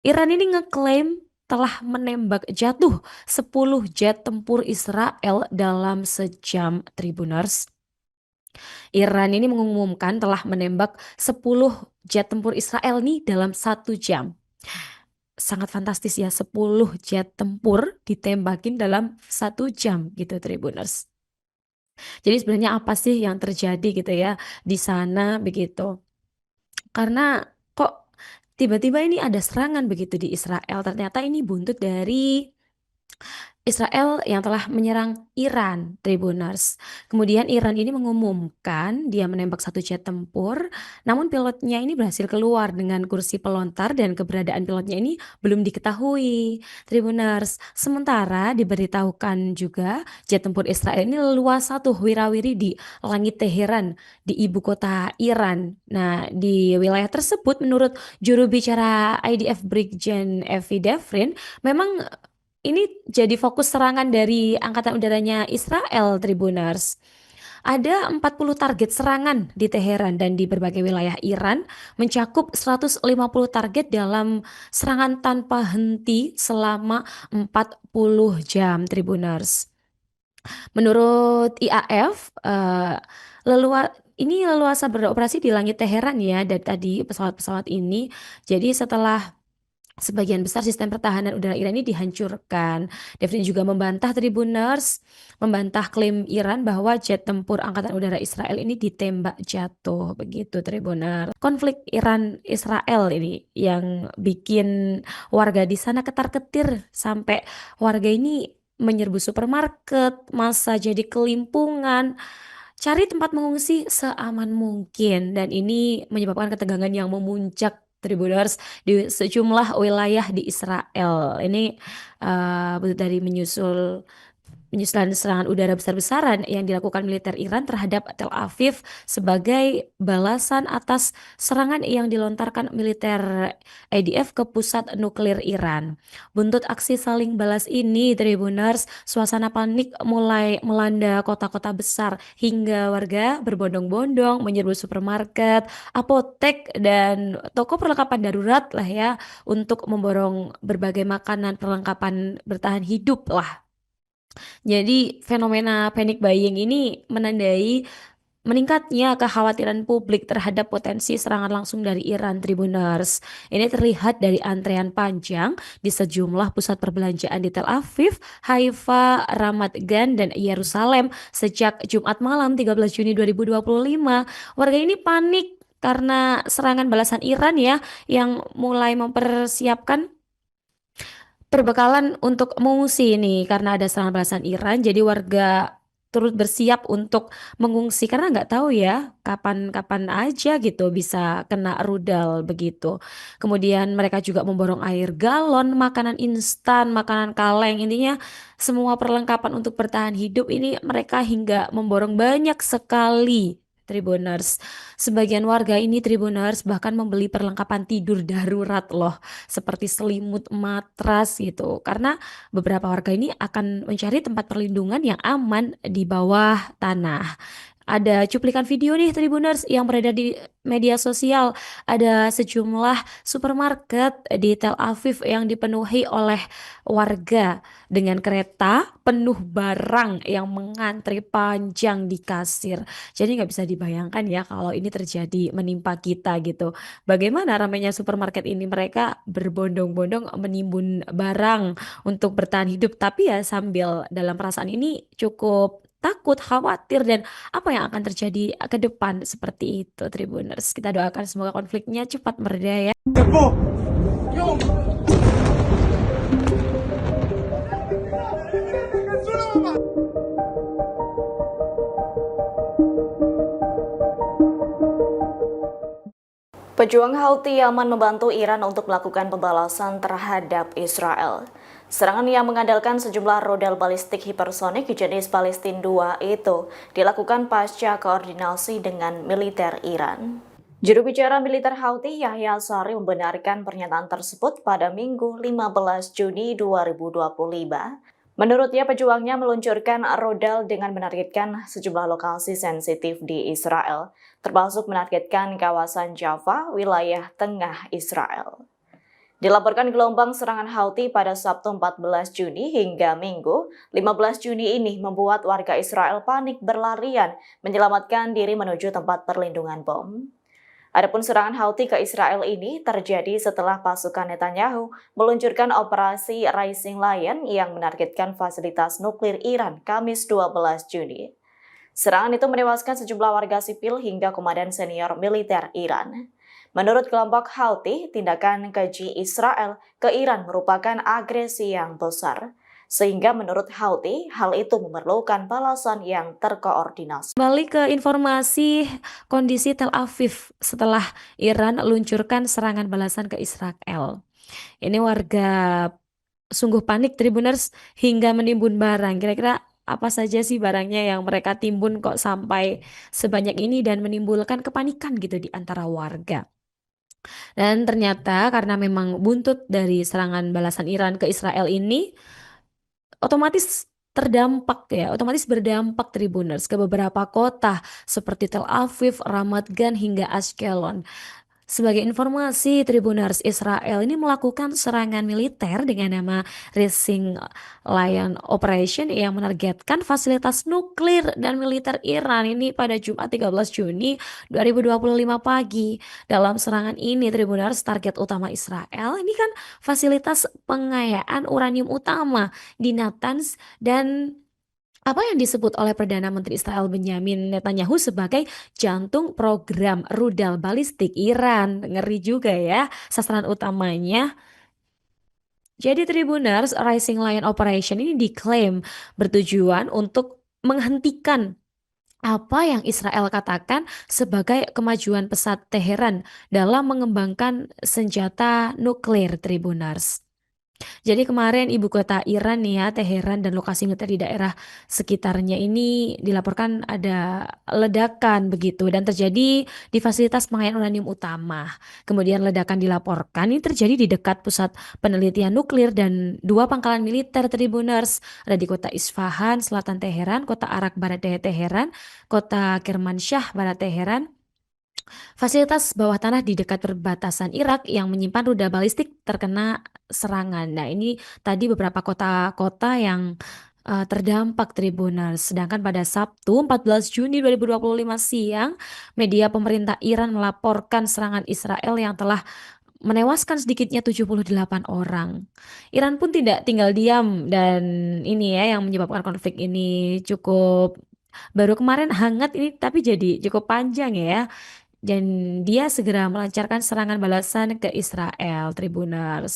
Iran ini ngeklaim telah menembak jatuh 10 jet tempur Israel dalam sejam, Tribuners. Iran ini mengumumkan telah menembak 10 jet tempur Israel nih dalam 1 jam. Sangat fantastis ya, 10 jet tempur ditembakin dalam 1 jam gitu, Tribuners. Jadi sebenarnya apa sih yang terjadi gitu ya di sana begitu. Karena kok tiba-tiba ini ada serangan begitu di Israel. Ternyata ini buntut dari Israel yang telah menyerang Iran, Tribuners. Kemudian Iran ini mengumumkan dia menembak 1 jet tempur, namun pilotnya ini berhasil keluar dengan kursi pelontar dan keberadaan pilotnya ini belum diketahui, Tribuners. Sementara diberitahukan juga jet tempur Israel ini leluasa tuh wirawiri di langit Teheran, di ibu kota Iran. Nah, di wilayah tersebut menurut juru bicara IDF Brigjen Evi Devrin, memang ini jadi fokus serangan dari angkatan udaranya Israel, Tribuners. Ada 40 target serangan di Teheran dan di berbagai wilayah Iran, mencakup 150 target dalam serangan tanpa henti selama 40 jam, Tribuners. Menurut IAF, ini leluasa beroperasi di langit Teheran ya, dan tadi pesawat-pesawat ini. Jadi setelah sebagian besar sistem pertahanan udara Iran ini dihancurkan. Devrin juga membantah, Tribuners, membantah klaim Iran bahwa jet tempur angkatan udara Israel ini ditembak jatuh begitu, Tribuners. Konflik Iran-Israel ini yang bikin warga di sana ketar-ketir sampai warga ini menyerbu supermarket, masa jadi kelimpungan, cari tempat mengungsi seaman mungkin, dan ini menyebabkan ketegangan yang memuncak, Tribuners, di sejumlah wilayah di Israel. Ini dari menyusulan serangan udara besar-besaran yang dilakukan militer Iran terhadap Tel Aviv sebagai balasan atas serangan yang dilontarkan militer IDF ke pusat nuklir Iran. Buntut aksi saling balas ini, Tribuners, suasana panik mulai melanda kota-kota besar hingga warga berbondong-bondong menyerbu supermarket, apotek, dan toko perlengkapan darurat lah ya untuk memborong berbagai makanan perlengkapan bertahan hidup lah. Jadi fenomena panic buying ini menandai meningkatnya kekhawatiran publik terhadap potensi serangan langsung dari Iran, Tribuners. Ini terlihat dari antrean panjang di sejumlah pusat perbelanjaan di Tel Aviv, Haifa, Ramat Gan, dan Yerusalem sejak Jumat malam 13 Juni 2025. Warga ini panik karena serangan balasan Iran ya, yang mulai mempersiapkan perbekalan untuk mengungsi ini karena ada serangan balasan Iran. Jadi warga turut bersiap untuk mengungsi karena nggak tahu ya kapan-kapan aja gitu bisa kena rudal begitu. Kemudian mereka juga memborong air galon, makanan instan, makanan kaleng, intinya semua perlengkapan untuk bertahan hidup ini mereka hingga memborong banyak sekali. Tribuners, sebagian warga ini, Tribuners, bahkan membeli perlengkapan tidur darurat loh, seperti selimut, matras gitu. Karena beberapa warga ini akan mencari tempat perlindungan yang aman di bawah tanah. Ada cuplikan video nih, Tribuners, yang beredar di media sosial. Ada sejumlah supermarket di Tel Aviv yang dipenuhi oleh warga dengan kereta penuh barang yang mengantri panjang di kasir. Jadi nggak bisa dibayangkan ya kalau ini terjadi menimpa kita gitu. Bagaimana ramainya supermarket ini, mereka berbondong-bondong menimbun barang untuk bertahan hidup, tapi ya sambil dalam perasaan ini cukup takut, khawatir, dan apa yang akan terjadi ke depan seperti itu, Tribuners. Kita doakan semoga konfliknya cepat mereda ya. Pejuang Houthi Yaman membantu Iran untuk melakukan pembalasan terhadap Israel. Serangan yang mengandalkan sejumlah rudal balistik hipersonik jenis Palestina 2 itu dilakukan pasca koordinasi dengan militer Iran. Juru bicara militer Houthi Yahya Sari membenarkan pernyataan tersebut pada Minggu 15 Juni 2025. Menurutnya, pejuangnya meluncurkan rudal dengan menargetkan sejumlah lokasi sensitif di Israel, termasuk menargetkan kawasan Jaffa, wilayah tengah Israel. Dilaporkan gelombang serangan Houthi pada Sabtu 14 Juni hingga Minggu 15 Juni ini membuat warga Israel panik berlarian menyelamatkan diri menuju tempat perlindungan bom. Adapun serangan Houthi ke Israel ini terjadi setelah pasukan Netanyahu meluncurkan operasi Rising Lion yang menargetkan fasilitas nuklir Iran Kamis 12 Juni. Serangan itu menewaskan sejumlah warga sipil hingga komandan senior militer Iran. Menurut kelompok Houthi, tindakan keji Israel ke Iran merupakan agresi yang besar. Sehingga menurut Houthi, hal itu memerlukan balasan yang terkoordinasi. Kembali ke informasi kondisi Tel Aviv setelah Iran luncurkan serangan balasan ke Israel. Ini warga sungguh panik Tribuners hingga menimbun barang. Kira-kira apa saja sih barangnya yang mereka timbun kok sampai sebanyak ini dan menimbulkan kepanikan gitu di antara warga. Dan ternyata karena memang buntut dari serangan balasan Iran ke Israel ini otomatis otomatis berdampak Tribuners ke beberapa kota seperti Tel Aviv, Ramat Gan hingga Ashkelon. Sebagai informasi, Tribuners Israel ini melakukan serangan militer dengan nama Rising Lion Operation yang menargetkan fasilitas nuklir dan militer Iran ini pada Jumat 13 Juni 2025 pagi. Dalam serangan ini, Tribuners target utama Israel ini kan fasilitas pengayaan uranium utama di Natanz dan apa yang disebut oleh Perdana Menteri Israel Benyamin Netanyahu sebagai jantung program rudal balistik Iran. Ngeri juga ya sasaran utamanya. Jadi Tribuners Rising Lion Operation ini diklaim bertujuan untuk menghentikan apa yang Israel katakan sebagai kemajuan pesat Teheran dalam mengembangkan senjata nuklir Tribuners. Jadi kemarin ibu kota Iran nih ya, Teheran dan lokasi militer di daerah sekitarnya ini dilaporkan ada ledakan begitu dan terjadi di fasilitas pengayaan uranium utama. Kemudian ledakan dilaporkan ini terjadi di dekat pusat penelitian nuklir dan dua pangkalan militer Tribuners. Ada di kota Isfahan, selatan Teheran, kota Arak, barat daya Teheran, kota Kermanshah, barat Teheran. Fasilitas bawah tanah di dekat perbatasan Irak yang menyimpan rudal balistik terkena serangan. Nah, ini tadi beberapa kota-kota yang terdampak Tribuners. Sedangkan pada Sabtu 14 Juni 2025 siang, media pemerintah Iran melaporkan serangan Israel yang telah menewaskan sedikitnya 78 orang. Iran pun tidak tinggal diam dan ini ya yang menyebabkan konflik ini cukup baru kemarin hangat ini tapi jadi cukup panjang ya. Dan dia segera melancarkan serangan balasan ke Israel, Tribuners.